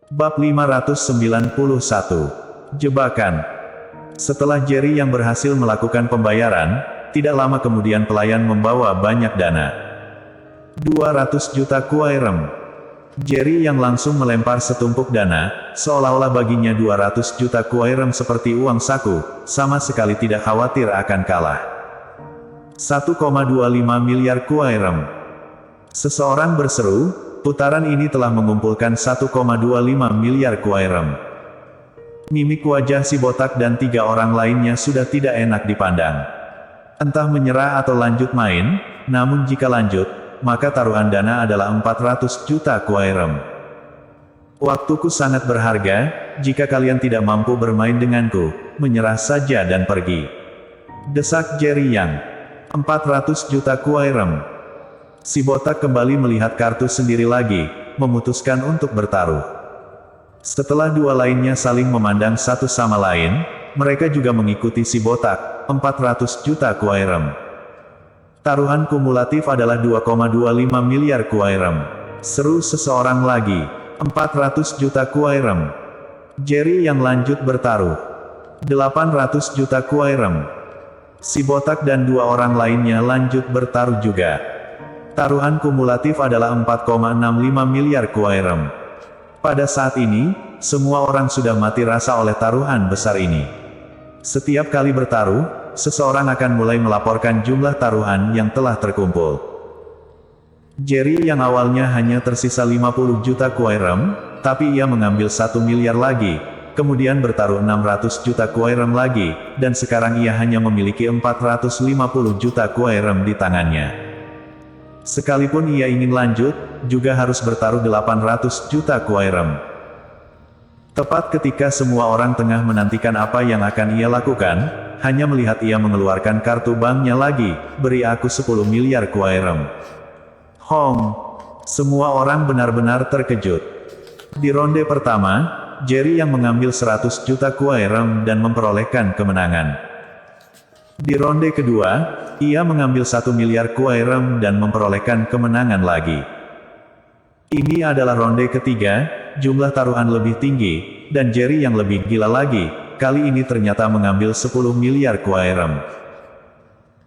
Bab 591. Jebakan. Setelah Jerry yang berhasil melakukan pembayaran, tidak lama kemudian pelayan membawa banyak dana. 200 juta kuai rem. Jerry yang langsung melempar setumpuk dana, seolah-olah baginya 200 juta kuai rem seperti uang saku, sama sekali tidak khawatir akan kalah. 1,25 miliar kuai rem. Seseorang berseru, putaran ini telah mengumpulkan 1,25 miliar kuai rem. Mimik wajah si botak dan 3 orang lainnya sudah tidak enak dipandang. Entah menyerah atau lanjut main, namun jika lanjut, maka taruhan dana adalah 400 juta kuai rem. Waktuku sangat berharga, jika kalian tidak mampu bermain denganku, menyerah saja dan pergi. Desak Jerry Yang. 400 juta kuai rem. Si botak kembali melihat kartu sendiri lagi, memutuskan untuk bertaruh. Setelah dua lainnya saling memandang satu sama lain, mereka juga mengikuti si botak, 400 juta kuai rem. Taruhan kumulatif adalah 2,25 miliar kuai rem. Seru seseorang lagi, 400 juta kuai rem. Jerry yang lanjut bertaruh. 800 juta kuai rem. Si botak dan 2 orang lainnya lanjut bertaruh juga. Taruhan kumulatif adalah 4,65 miliar kuai rem. Pada saat ini, semua orang sudah mati rasa oleh taruhan besar ini. Setiap kali bertaruh, seseorang akan mulai melaporkan jumlah taruhan yang telah terkumpul. Jerry yang awalnya hanya tersisa 50 juta kuai rem, tapi ia mengambil 1 miliar lagi, kemudian bertaruh 600 juta kuai rem lagi, dan sekarang ia hanya memiliki 450 juta kuai rem di tangannya. Sekalipun ia ingin lanjut, juga harus bertaruh 800 juta kuai rem. Tepat ketika semua orang tengah menantikan apa yang akan ia lakukan, hanya melihat ia mengeluarkan kartu banknya lagi, beri aku 10 miliar kuai rem. Hong! Semua orang benar-benar terkejut. Di ronde pertama, Jerry yang mengambil 100 juta kuai rem dan memperolehkan kemenangan. Di ronde kedua, ia mengambil 1 miliar kuai rem dan memperolehkan kemenangan lagi. Ini adalah ronde ketiga, jumlah taruhan lebih tinggi, dan Jerry yang lebih gila lagi, kali ini ternyata mengambil 10 miliar kuai rem.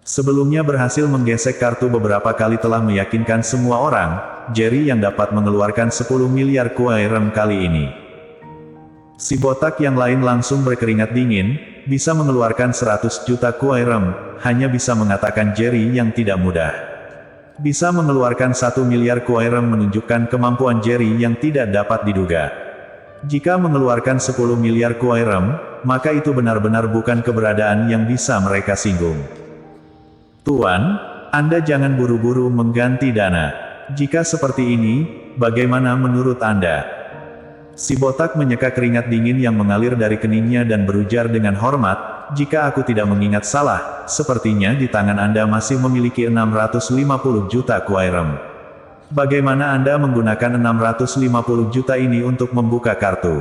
Sebelumnya berhasil menggesek kartu beberapa kali telah meyakinkan semua orang, Jerry yang dapat mengeluarkan 10 miliar kuai rem kali ini. Si botak yang lain langsung berkeringat dingin, bisa mengeluarkan 100 juta kuai rem, hanya bisa mengatakan Jerry yang tidak mudah. Bisa mengeluarkan 1 miliar kuai rem menunjukkan kemampuan Jerry yang tidak dapat diduga. Jika mengeluarkan 10 miliar kuai rem, maka itu benar-benar bukan keberadaan yang bisa mereka singgung. Tuan, Anda jangan buru-buru mengganti dana. Jika seperti ini, bagaimana menurut Anda? Si botak menyeka keringat dingin yang mengalir dari keningnya dan berujar dengan hormat, jika aku tidak mengingat salah, sepertinya di tangan Anda masih memiliki 650 juta kuai rem. Bagaimana Anda menggunakan 650 juta ini untuk membuka kartu?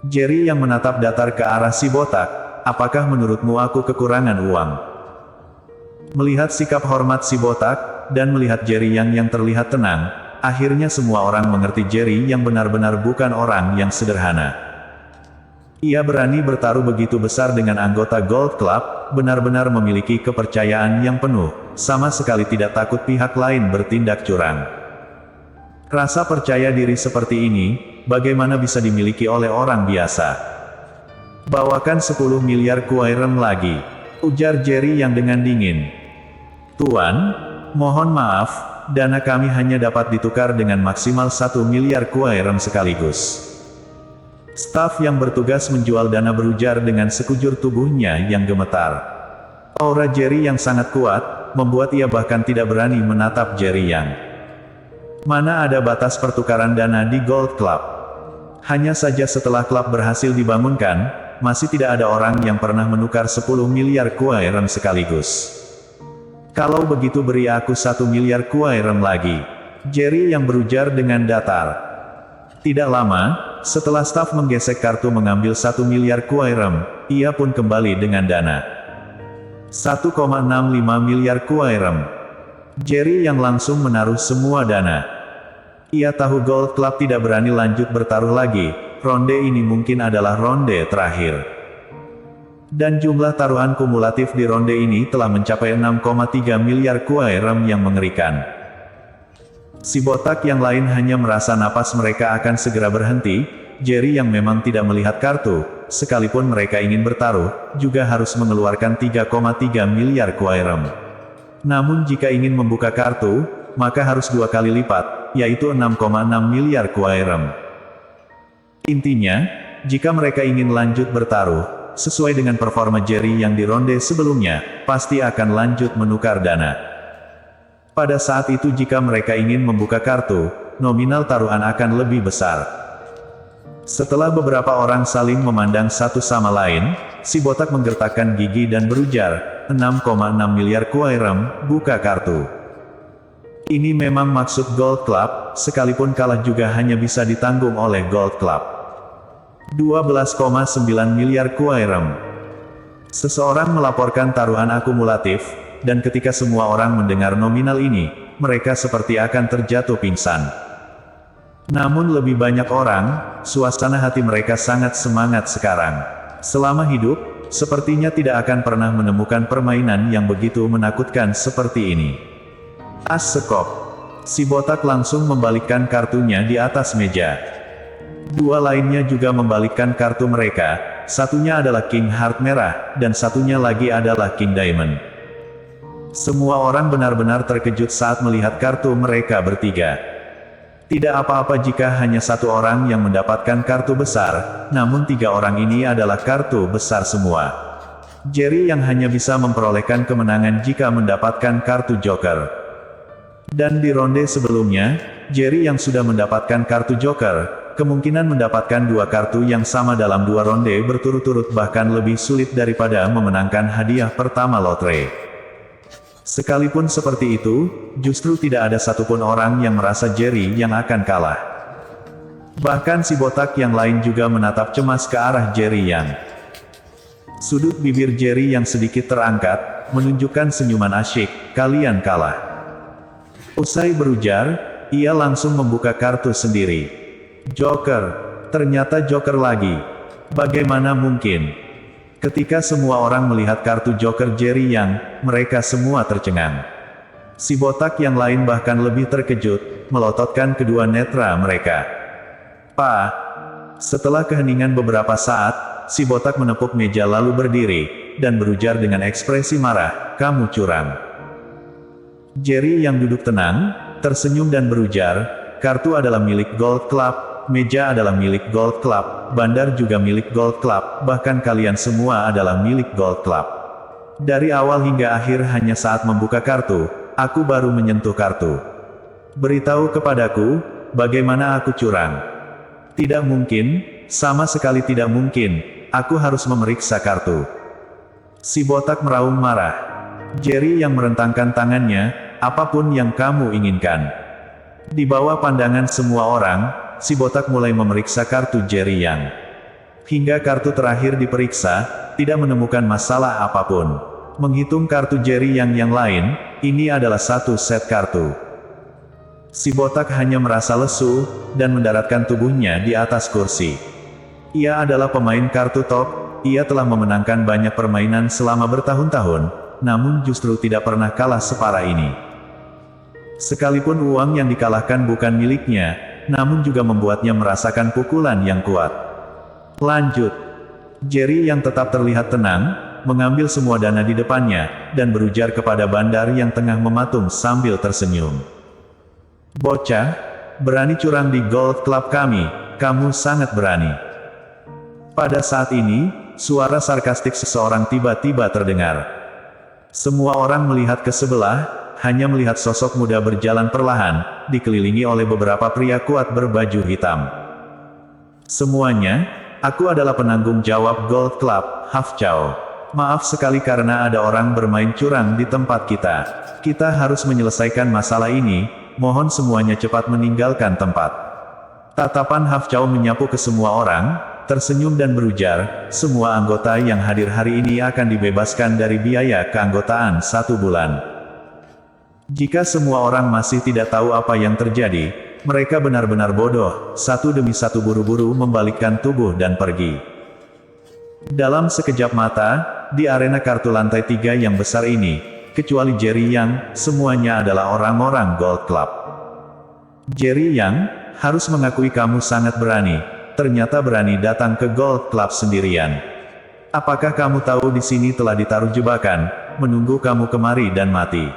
Jerry yang menatap datar ke arah si botak, apakah menurutmu aku kekurangan uang? Melihat sikap hormat si botak, dan melihat Jerry yang terlihat tenang, akhirnya semua orang mengerti Jerry yang benar-benar bukan orang yang sederhana. Ia berani bertaruh begitu besar dengan anggota Gold Club, benar-benar memiliki kepercayaan yang penuh, sama sekali tidak takut pihak lain bertindak curang. Rasa percaya diri seperti ini, bagaimana bisa dimiliki oleh orang biasa? Bawakan 10 miliar kuai rem lagi, ujar Jerry yang dengan dingin. Tuan, mohon maaf, dana kami hanya dapat ditukar dengan maksimal 1 miliar kuai rem sekaligus. Staf yang bertugas menjual dana berujar dengan sekujur tubuhnya yang gemetar. Aura Jerry yang sangat kuat, membuat ia bahkan tidak berani menatap Jerry Yang. Mana ada batas pertukaran dana di Gold Club? Hanya saja setelah klub berhasil dibangunkan, masih tidak ada orang yang pernah menukar 10 miliar kuai rem sekaligus. Kalau begitu beri aku 1 miliar kuai rem lagi. Jerry yang berujar dengan datar. Tidak lama, setelah staf menggesek kartu mengambil 1 miliar kuai rem, ia pun kembali dengan dana. 1,65 miliar kuai rem. Jerry yang langsung menaruh semua dana. Ia tahu Gold Club tidak berani lanjut bertaruh lagi, ronde ini mungkin adalah ronde terakhir. Dan jumlah taruhan kumulatif di ronde ini telah mencapai 6,3 miliar kuai rem yang mengerikan. Si botak yang lain hanya merasa napas mereka akan segera berhenti. Jerry yang memang tidak melihat kartu, sekalipun mereka ingin bertaruh, juga harus mengeluarkan 3,3 miliar kuai rem. Namun jika ingin membuka kartu, maka harus 2 kali lipat, yaitu 6,6 miliar kuai rem. Intinya, jika mereka ingin lanjut bertaruh, sesuai dengan performa Jerry yang di ronde sebelumnya, pasti akan lanjut menukar dana. Pada saat itu jika mereka ingin membuka kartu, nominal taruhan akan lebih besar. Setelah beberapa orang saling memandang satu sama lain, si botak menggertakkan gigi dan berujar, 6,6 miliar kuai rem, buka kartu. Ini memang maksud Gold Club, sekalipun kalah juga hanya bisa ditanggung oleh Gold Club. 12,9 miliar kuai rem. Seseorang melaporkan taruhan akumulatif, dan ketika semua orang mendengar nominal ini, mereka seperti akan terjatuh pingsan. Namun lebih banyak orang, suasana hati mereka sangat semangat sekarang. Selama hidup, sepertinya tidak akan pernah menemukan permainan yang begitu menakutkan seperti ini. As sekop. Si botak langsung membalikkan kartunya di atas meja. Dua lainnya juga membalikkan kartu mereka, satunya adalah King Heart merah, dan satunya lagi adalah King Diamond. Semua orang benar-benar terkejut saat melihat kartu mereka bertiga. Tidak apa-apa jika hanya satu orang yang mendapatkan kartu besar, namun 3 orang ini adalah kartu besar semua. Jerry yang hanya bisa memperolehkan kemenangan jika mendapatkan kartu Joker. Dan di ronde sebelumnya, Jerry yang sudah mendapatkan kartu Joker, kemungkinan mendapatkan 2 kartu yang sama dalam 2 ronde berturut-turut bahkan lebih sulit daripada memenangkan hadiah pertama lotre. Sekalipun seperti itu, justru tidak ada satupun orang yang merasa Jerry yang akan kalah. Bahkan si botak yang lain juga menatap cemas ke arah Jerry yang. Sudut bibir Jerry yang sedikit terangkat, menunjukkan senyuman asyik, kalian kalah. Usai berujar, ia langsung membuka kartu sendiri. Joker. Ternyata Joker lagi. Bagaimana mungkin? Ketika semua orang melihat kartu Joker Jerry yang, mereka semua tercengang. Si botak yang lain bahkan lebih terkejut, melototkan kedua netra mereka. Pak. Setelah keheningan beberapa saat, si botak menepuk meja lalu berdiri, dan berujar dengan ekspresi marah, kamu curang. Jerry yang duduk tenang, tersenyum dan berujar, kartu adalah milik Gold Club. Meja adalah milik Gold Club, bandar juga milik Gold Club, bahkan kalian semua adalah milik Gold Club. Dari awal hingga akhir hanya saat membuka kartu, aku baru menyentuh kartu. Beritahu kepadaku, bagaimana aku curang? Tidak mungkin, sama sekali tidak mungkin, aku harus memeriksa kartu. Si botak meraung marah. Jerry yang merentangkan tangannya, apapun yang kamu inginkan. Di bawah pandangan semua orang, si botak mulai memeriksa kartu Jerry yang. Hingga kartu terakhir diperiksa, tidak menemukan masalah apapun. Menghitung kartu Jerry yang lain, ini adalah satu set kartu. Si botak hanya merasa lesu, dan mendaratkan tubuhnya di atas kursi. Ia adalah pemain kartu top, ia telah memenangkan banyak permainan selama bertahun-tahun, namun justru tidak pernah kalah separah ini. Sekalipun uang yang dikalahkan bukan miliknya, namun juga membuatnya merasakan pukulan yang kuat. Lanjut. Jerry yang tetap terlihat tenang, mengambil semua dana di depannya, dan berujar kepada bandar yang tengah mematung sambil tersenyum. Bocah, berani curang di Gold Club kami, kamu sangat berani. Pada saat ini, suara sarkastik seseorang tiba-tiba terdengar. Semua orang melihat ke sebelah, hanya melihat sosok muda berjalan perlahan, dikelilingi oleh beberapa pria kuat berbaju hitam. Semuanya, aku adalah penanggung jawab Gold Club, Haf Chow. Maaf sekali karena ada orang bermain curang di tempat kita. Kita harus menyelesaikan masalah ini, mohon semuanya cepat meninggalkan tempat. Tatapan Haf Chow menyapu ke semua orang, tersenyum dan berujar, semua anggota yang hadir hari ini akan dibebaskan dari biaya keanggotaan 1 bulan. Jika semua orang masih tidak tahu apa yang terjadi, mereka benar-benar bodoh, satu demi satu buru-buru membalikkan tubuh dan pergi. Dalam sekejap mata, di arena kartu lantai 3 yang besar ini, kecuali Jerry Yang, semuanya adalah orang-orang Gold Club. Jerry Yang, harus mengakui kamu sangat berani, ternyata berani datang ke Gold Club sendirian. Apakah kamu tahu di sini telah ditaruh jebakan, menunggu kamu kemari dan mati?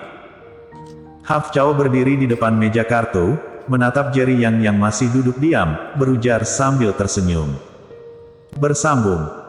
Haf Chao berdiri di depan meja kartu, menatap Jerry Yang masih duduk diam, berujar sambil tersenyum. Bersambung.